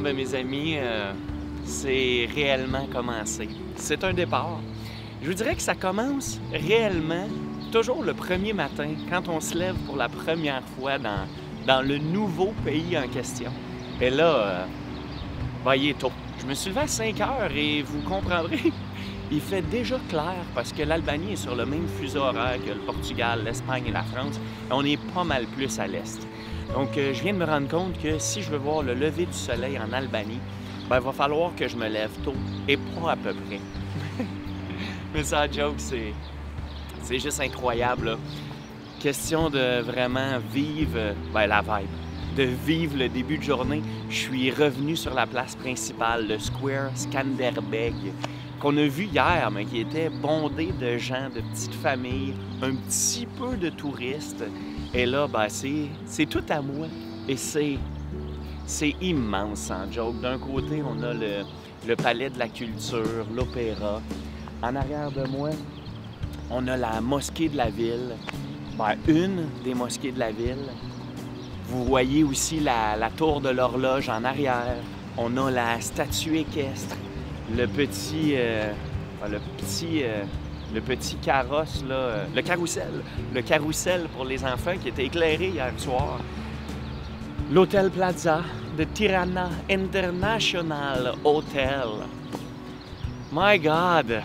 ben mes amis, c'est réellement commencé. C'est un départ. Je vous dirais que ça commence réellement toujours le premier matin, quand on se lève pour la première fois dans le nouveau pays en question. Et là, il est tôt. Je me suis levé à 5 heures et vous comprendrez, il fait déjà clair parce que l'Albanie est sur le même fuseau horaire que le Portugal, l'Espagne et la France. On est pas mal plus à l'est. Donc, je viens de me rendre compte que si je veux voir le lever du soleil en Albanie, il va falloir que je me lève tôt et pas à peu près. Mais ça, joke, c'est juste incroyable, là. Question de vraiment vivre la vibe, de vivre le début de journée. Je suis revenu sur la place principale, le Square Skanderbeg, qu'on a vu hier, mais qui était bondé de gens, de petites familles, un petit peu de touristes. Et là, c'est tout à moi. Et c'est immense, sans joke. D'un côté, on a le palais de la culture, l'opéra. En arrière de moi, on a la mosquée de la ville. Une des mosquées de la ville. Vous voyez aussi la tour de l'horloge en arrière. On a la statue équestre, le petit carrosse, là, le carrousel pour les enfants qui était éclairé hier soir. L'Hôtel Plaza de Tirana International Hotel. My God!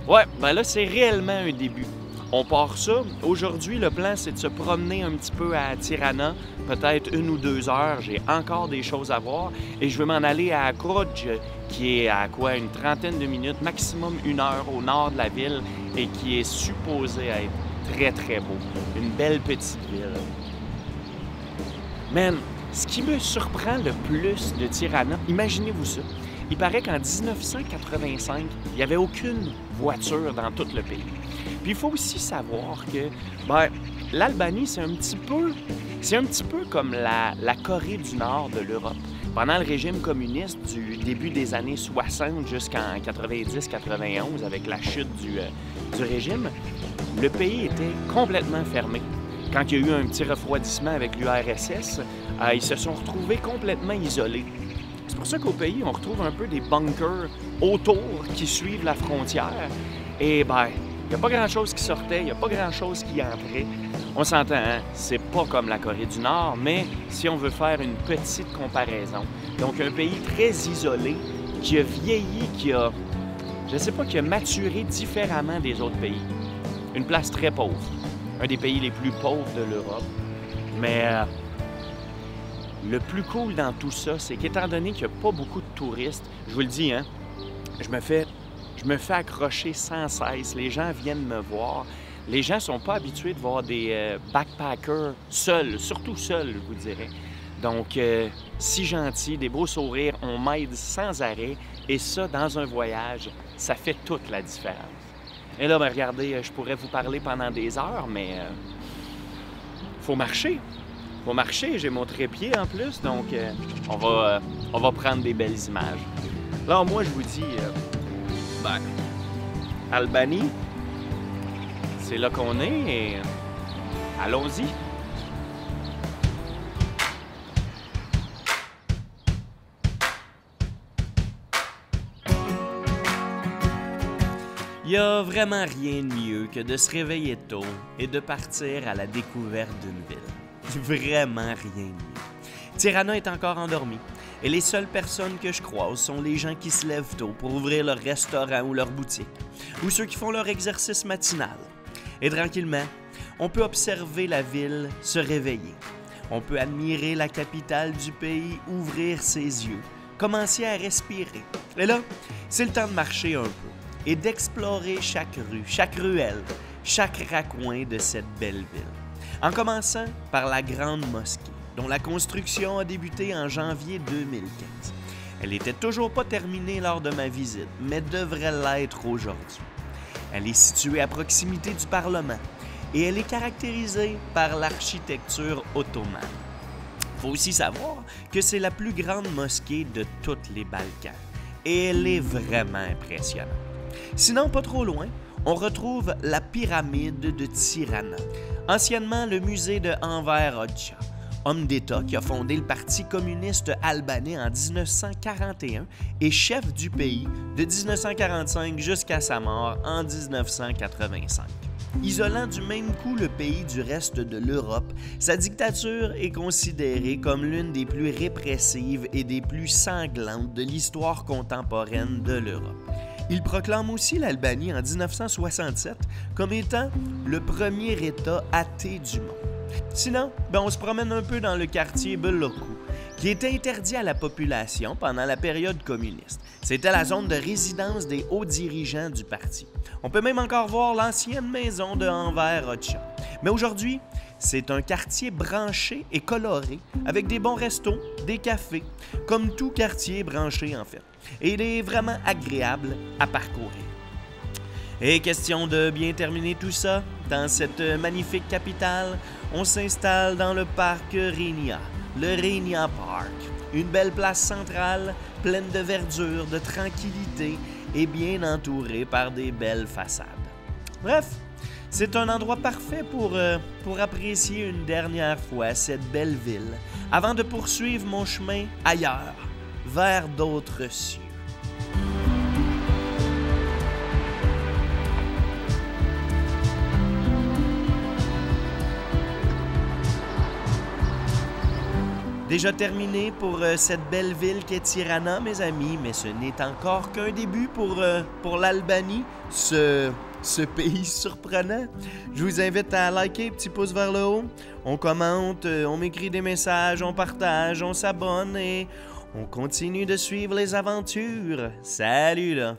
Ouais, là, c'est réellement un début. On part ça. Aujourd'hui, le plan, c'est de se promener un petit peu à Tirana, peut-être 1 ou 2 heures. J'ai encore des choses à voir. Et je vais m'en aller à Kruj, qui est à une trentaine de minutes, maximum 1 heure au nord de la ville et qui est supposé être très, très beau. Une belle petite ville. Man, ce qui me surprend le plus de Tirana, imaginez-vous ça, il paraît qu'en 1985, il n'y avait aucune voiture dans tout le pays. Puis il faut aussi savoir que l'Albanie, c'est un petit peu comme la Corée du Nord de l'Europe. Pendant le régime communiste du début des années 60 jusqu'en 90-91, avec la chute du régime, le pays était complètement fermé. Quand il y a eu un petit refroidissement avec l'URSS, ils se sont retrouvés complètement isolés. C'est pour ça qu'au pays, on retrouve un peu des bunkers autour qui suivent la frontière. Et il n'y a pas grand-chose qui sortait, il n'y a pas grand-chose qui entrait. On s'entend, hein? C'est pas comme la Corée du Nord, mais si on veut faire une petite comparaison. Donc, un pays très isolé, qui a vieilli, qui a maturé différemment des autres pays. Une place très pauvre. Un des pays les plus pauvres de l'Europe. Mais le plus cool dans tout ça, c'est qu'étant donné qu'il n'y a pas beaucoup de touristes, je vous le dis, hein, je me fais accrocher sans cesse. Les gens viennent me voir. Les gens ne sont pas habitués de voir des backpackers seuls, surtout seuls, je vous dirais. Donc, si gentil, des beaux sourires, on m'aide sans arrêt. Et ça, dans un voyage, ça fait toute la différence. Et là, regardez, je pourrais vous parler pendant des heures, mais faut marcher. Faut marcher, j'ai mon trépied en plus, donc on va prendre des belles images. Là, moi, je vous dis, Albanie, c'est là qu'on est et allons-y. Il n'y a vraiment rien de mieux que de se réveiller tôt et de partir à la découverte d'une ville. Vraiment rien de mieux. Tirana est encore endormi et les seules personnes que je croise sont les gens qui se lèvent tôt pour ouvrir leur restaurant ou leur boutique, ou ceux qui font leur exercice matinal. Et tranquillement, on peut observer la ville se réveiller. On peut admirer la capitale du pays ouvrir ses yeux, commencer à respirer. Et là, c'est le temps de marcher un peu et d'explorer chaque rue, chaque ruelle, chaque raccoin de cette belle ville. En commençant par la Grande Mosquée, dont la construction a débuté en janvier 2015. Elle n'était toujours pas terminée lors de ma visite, mais devrait l'être aujourd'hui. Elle est située à proximité du Parlement et elle est caractérisée par l'architecture ottomane. Il faut aussi savoir que c'est la plus grande mosquée de toutes les Balkans et elle est vraiment impressionnante. Sinon, pas trop loin, on retrouve la pyramide de Tirana, anciennement le musée de Enver Hoxha. homme d'État qui a fondé le Parti communiste albanais en 1941 et chef du pays de 1945 jusqu'à sa mort en 1985. Isolant du même coup le pays du reste de l'Europe, sa dictature est considérée comme l'une des plus répressives et des plus sanglantes de l'histoire contemporaine de l'Europe. Il proclame aussi l'Albanie en 1967 comme étant le premier État athée du monde. Sinon, on se promène un peu dans le quartier Beloku, qui était interdit à la population pendant la période communiste. C'était la zone de résidence des hauts dirigeants du parti. On peut même encore voir l'ancienne maison de Enver Hoxha. Mais aujourd'hui, c'est un quartier branché et coloré, avec des bons restos, des cafés, comme tout quartier branché en fait. Et il est vraiment agréable à parcourir. Et question de bien terminer tout ça, dans cette magnifique capitale, on s'installe dans le parc Renia, le Renia Park. Une belle place centrale, pleine de verdure, de tranquillité et bien entourée par des belles façades. Bref, c'est un endroit parfait pour apprécier une dernière fois cette belle ville avant de poursuivre mon chemin ailleurs, vers d'autres cieux. Déjà terminé pour cette belle ville qu'est Tirana, mes amis, mais ce n'est encore qu'un début pour l'Albanie, ce pays surprenant. Je vous invite à liker, petit pouce vers le haut. On commente, on m'écrit des messages, on partage, on s'abonne et on continue de suivre les aventures. Salut là!